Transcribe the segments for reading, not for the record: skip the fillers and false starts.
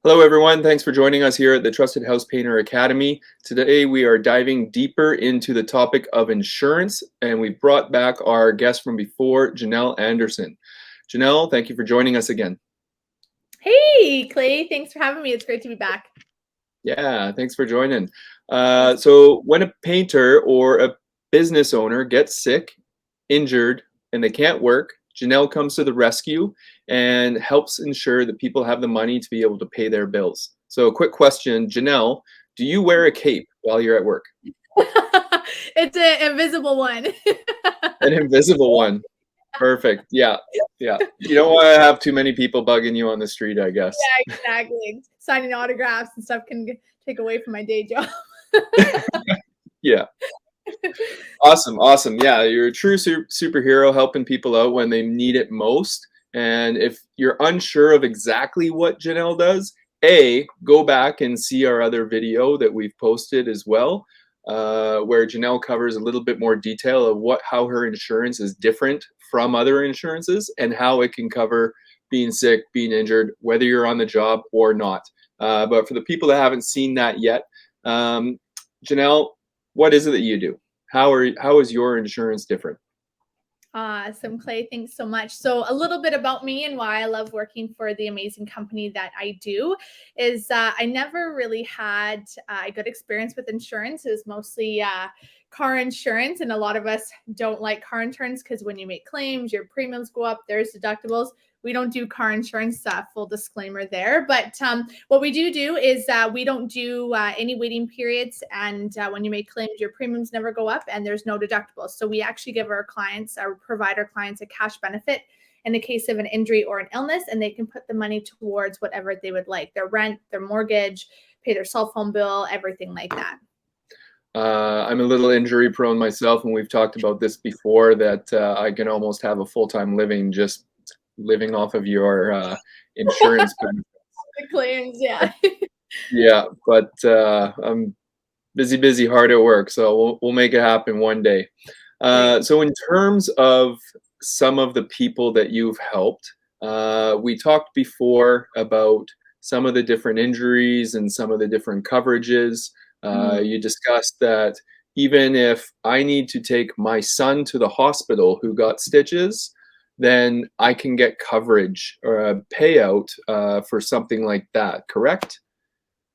Hello, everyone. Thanks for joining us here at the Trusted House Painter Academy. Today, we are diving deeper into the topic of insurance, and we brought back our guest from before, Janelle Anderson. Janelle, thank you for joining us again. Hey, Clay. Thanks for having me. It's great to be back. Yeah, thanks for joining. Thanks. So, when a painter or a business owner gets sick, injured, and they can't work, Janelle comes to the rescue and helps ensure that people have the money to be able to pay their bills. So, a quick question, Janelle, do you wear a cape while you're at work? It's an invisible one. An invisible one. Perfect. Yeah. Yeah. You don't want to have too many people bugging you on the street, I guess. Yeah, exactly. Signing autographs and stuff can take away from my day job. Yeah. Awesome. Awesome. Yeah. You're a true superhero helping people out when they need it most. And if you're unsure of exactly what Janelle does, go back and see our other video that we've posted as well, where Janelle covers a little bit more detail of how her insurance is different from other insurances and how it can cover being sick, being injured, whether you're on the job or not. But for the people that haven't seen that yet, Janelle, what is it that you do? How is your insurance different? Awesome, Clay. Thanks so much. So, a little bit about me and why I love working for the amazing company that I do is I never really had a good experience with insurance. It was mostly car insurance, and a lot of us don't like car insurance because when you make claims, your premiums go up, there's deductibles. We don't do car insurance, full disclaimer there. But what we do is we don't do any waiting periods. And when you make claims, your premiums never go up and there's no deductibles. So we actually give our provider clients a cash benefit in the case of an injury or an illness, and they can put the money towards whatever they would like, their rent, their mortgage, pay their cell phone bill, everything like that. I'm a little injury prone myself, and we've talked about this before that I can almost have a full-time living just living off of your insurance benefits. The claims, yeah. Yeah, but I'm busy, hard at work, so we'll make it happen one day. So in terms of some of the people that you've helped, we talked before about some of the different injuries and some of the different coverages. You discussed that even if I need to take my son to the hospital who got stitches, then I can get coverage or a payout for something like that, correct?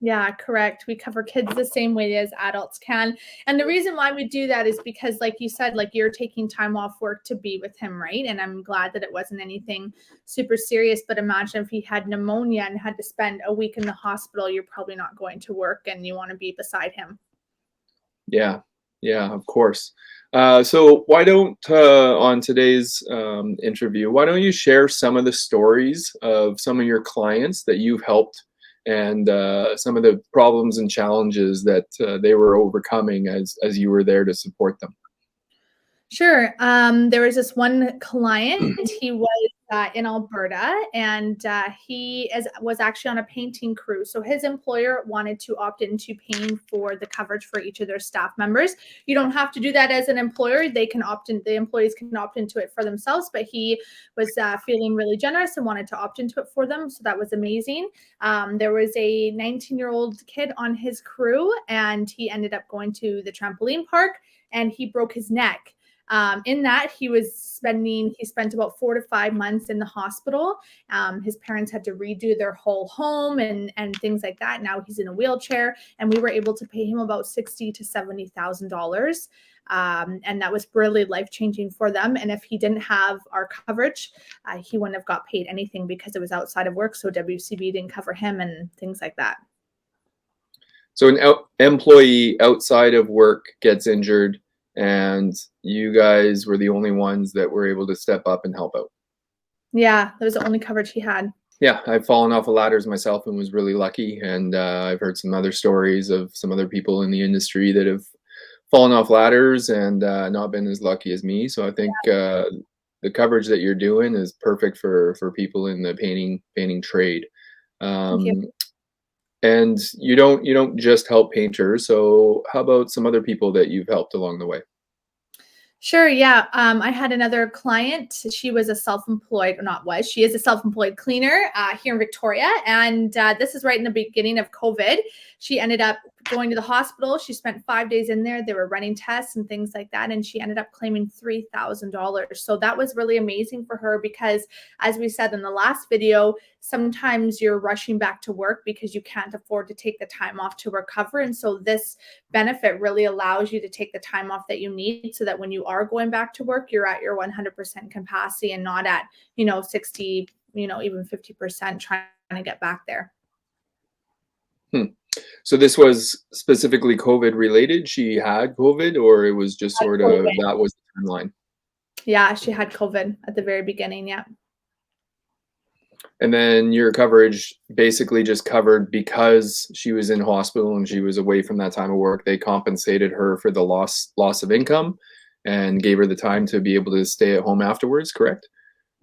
Yeah, correct. We cover kids the same way as adults can. And the reason why we do that is because, like you said, like you're taking time off work to be with him, right? And I'm glad that it wasn't anything super serious. But imagine if he had pneumonia and had to spend a week in the hospital, you're probably not going to work and you want to be beside him. Yeah, yeah, of course. So why don't on today's interview, why don't you share some of the stories of some of your clients that you've helped and some of the problems and challenges that they were overcoming as you were there to support them? Sure. There was this one client. He was in Alberta, and was actually on a painting crew. So his employer wanted to opt into paying for the coverage for each of their staff members. You don't have to do that as an employer. They can opt in. The employees can opt into it for themselves. But he was feeling really generous and wanted to opt into it for them. So that was amazing. There was a 19-year-old kid on his crew, and he ended up going to the trampoline park, and he broke his neck. In that, he spent about 4 to 5 months in the hospital. His parents had to redo their whole home and things like that. Now he's in a wheelchair, and we were able to pay him about $60,000 to $70,000. And that was really life-changing for them. And if he didn't have our coverage, he wouldn't have got paid anything because it was outside of work. So WCB didn't cover him and things like that. So an employee outside of work gets injured, and you guys were the only ones that were able to step up and help out. Yeah, that was the only coverage he had. Yeah, I've fallen off of ladders myself and was really lucky. And I've heard some other stories of some other people in the industry that have fallen off ladders and not been as lucky as me. So I think the coverage that you're doing is perfect for people in the painting trade. Thank you. Um, and you don't just help painters. So how about some other people that you've helped along the way? Sure. Yeah. I had another client. She was a self-employed, or not was, she is a self-employed cleaner here in Victoria. And this is right in the beginning of COVID. She ended up going to the hospital. She spent 5 days in there. They were running tests and things like that. And she ended up claiming $3,000. So that was really amazing for her because, as we said in the last video, sometimes you're rushing back to work because you can't afford to take the time off to recover. And so this benefit really allows you to take the time off that you need so that when you are going back to work, you're at your 100% capacity and not at, 60, even 50% trying to get back there. Hmm. So this was specifically COVID related. She had COVID, or it was just Had sort of COVID. that was the timeline. Yeah, she had COVID at the very beginning. Yeah. And then your coverage basically just covered because she was in hospital and she was away from that time of work. They compensated her for the loss of income and gave her the time to be able to stay at home afterwards, correct?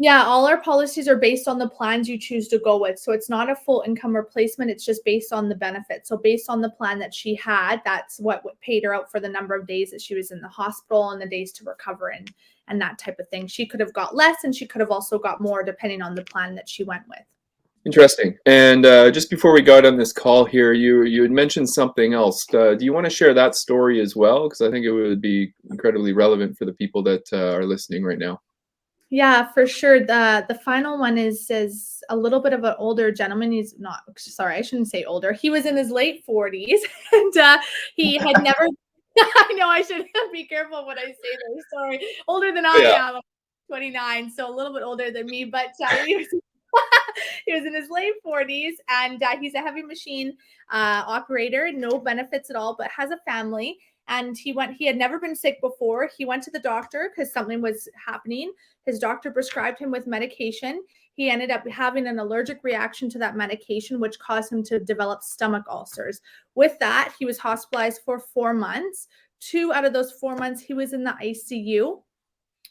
Yeah, all our policies are based on the plans you choose to go with. So it's not a full income replacement. It's just based on the benefit. So based on the plan that she had, that's what paid her out for the number of days that she was in the hospital and the days to recover and that type of thing. She could have got less and she could have also got more depending on the plan that she went with. Interesting. And just before we got on this call here, you had mentioned something else. Do you want to share that story as well? Because I think it would be incredibly relevant for the people that are listening right now. Yeah, for sure. The final one is a little bit of an older gentleman. He's not, sorry, I shouldn't say older. He was in his late 40s and he had never I know I should be careful when I say this. Sorry. Older than I Yeah. am. I'm 29, so a little bit older than me, but he was he was in his late 40s and he's a heavy machine operator, no benefits at all, but has a family. And he had never been sick before. He went to the doctor because something was happening. His doctor prescribed him with medication. He ended up having an allergic reaction to that medication, which caused him to develop stomach ulcers. With that, he was hospitalized for 4 months. 2 out of those 4 months, he was in the ICU.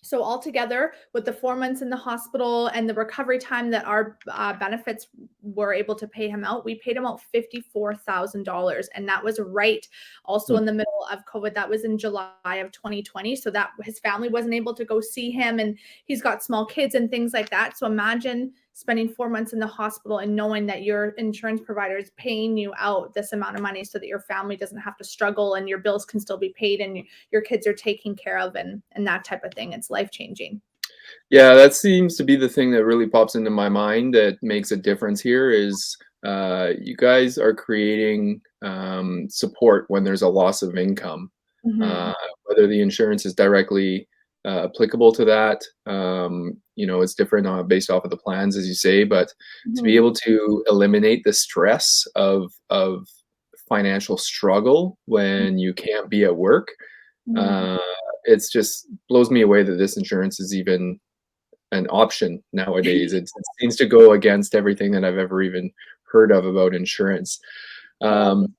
So altogether, with the 4 months in the hospital and the recovery time that our benefits were able to pay him out, we paid him out $54,000, and that was right also Hmm. in the middle of COVID. That was in July of 2020, so that his family wasn't able to go see him, and he's got small kids and things like that. So imagine spending 4 months in the hospital and knowing that your insurance provider is paying you out this amount of money so that your family doesn't have to struggle and your bills can still be paid and your kids are taken care of and that type of thing. It's life changing. Yeah, that seems to be the thing that really pops into my mind that makes a difference here is you guys are creating support when there's a loss of income. Mm-hmm. Uh, whether the insurance is directly applicable to that, it's different based off of the plans, as you say, but to be Mm-hmm. able to eliminate the stress of financial struggle when you can't be at work, Mm-hmm. uh, it's just blows me away that this insurance is even an option nowadays. It seems to go against everything that I've ever even heard of about insurance. Oh, Um,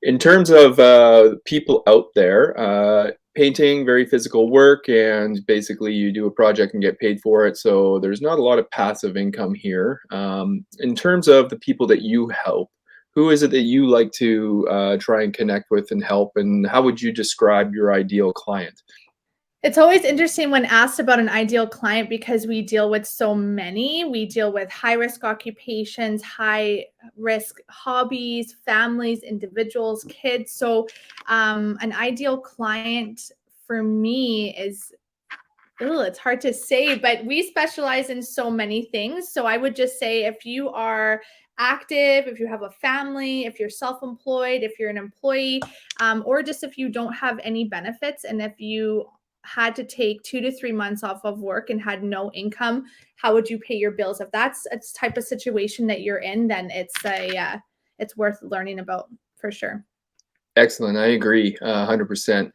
in terms of people out there, painting, very physical work, and basically you do a project and get paid for it. So there's not a lot of passive income here. In terms of the people that you help, who is it that you like to try and connect with and help? And how would you describe your ideal client? it's always interesting when asked about an ideal client because we deal with so many. We deal with high risk occupations, high risk hobbies, families, individuals, kids. So, an ideal client for me is, it's hard to say, but we specialize in so many things. So, I would just say if you are active, if you have a family, if you're self employed, if you're an employee, or just if you don't have any benefits, and if you had to take 2 to 3 months off of work and had no income, how would you pay your bills? If that's a type of situation that you're in, then it's worth learning about for sure. Excellent. I agree, 100%.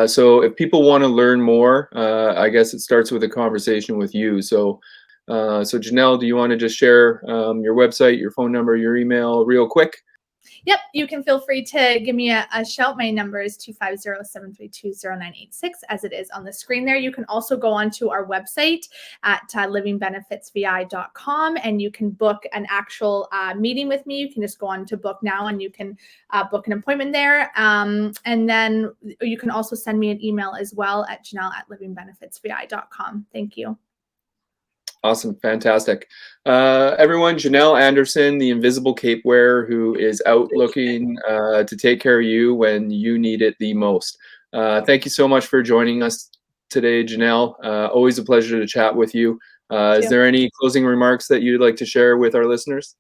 So if people want to learn more, I guess it starts with a conversation with you. So Janelle, do you want to just share your website, your phone number, your email real quick? Yep, you can feel free to give me a shout. My number is 250-732-0986, as it is on the screen there. You can also go onto our website at livingbenefitsvi.com, and you can book an actual meeting with me. You can just go on to book now, and you can book an appointment there. And then you can also send me an email as well at janelle@livingbenefitsvi.com. Thank you. Awesome. Fantastic. Everyone, Janelle Anderson, the invisible cape wearer who is out looking to take care of you when you need it the most. Thank you so much for joining us today, Janelle. Always a pleasure to chat with you. Is there any closing remarks that you'd like to share with our listeners?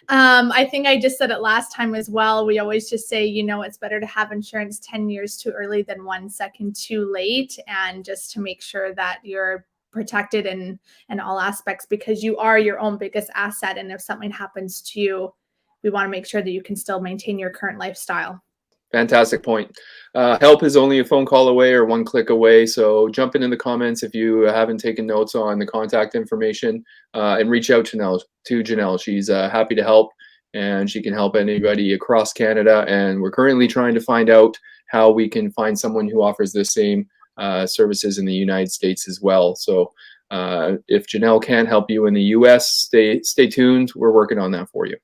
I think I just said it last time as well. We always just say, it's better to have insurance 10 years too early than 1 second too late. And just to make sure that you're protected in all aspects, because you are your own biggest asset. And if something happens to you, we want to make sure that you can still maintain your current lifestyle. Fantastic point. Help is only a phone call away or 1 click away. So jump in the comments if you haven't taken notes on the contact information, and reach out to Janelle. She's happy to help, and she can help anybody across Canada. And we're currently trying to find out how we can find someone who offers the same services in the United States as well. So if Janelle can help you in the US, stay tuned. We're working on that for you.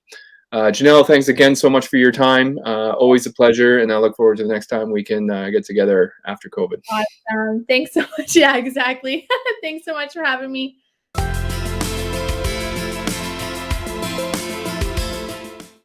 Janelle, thanks again so much for your time. Always a pleasure, and I look forward to the next time we can get together after COVID. Awesome. Thanks so much. Yeah, exactly. Thanks so much for having me.